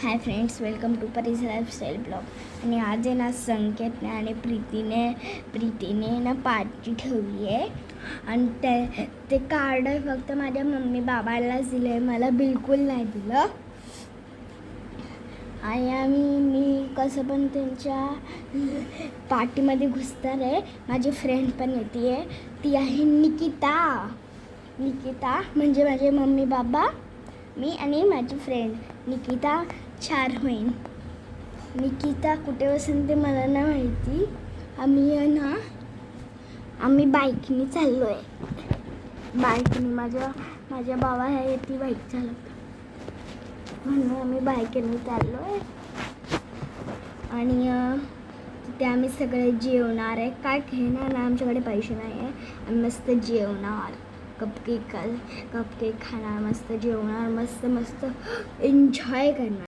High friends, welcome to Pari's lifestyle blog. आणि आज आहे ना संकेतने आणि प्रीतीने ना पार्टी ठेवली आहे. आणि ते कार्ड फक्त माझ्या मम्मी बाबांनाच दिलं आहे, मला बिलकुल नाही दिलं. आणि मी कसं पण त्यांच्या पार्टीमध्ये घुसणार आहे. माझी फ्रेंड पण येते आहे, ती आहे निकिता म्हणजे माझे मम्मी बाबा, मी आणि माझी फ्रेंड निकिता 4 होईल. निकिता कुठे बसेल ते मला नाही माहिती. आम्ही बाईकने चाललो आहे. बाईकने माझ्या बाबा आहे, ती बाईक चालवतात म्हणून आम्ही बाईकने चाललो आहे. आणि तिथे आम्ही सगळे जेवणार आहे. काय घेणार ना, आमच्याकडे पैसे नाही आहे. आम्ही मस्त जेवणार, कपकेक खाणार, मस्त जेवणार, मस्त एन्जॉय करणार.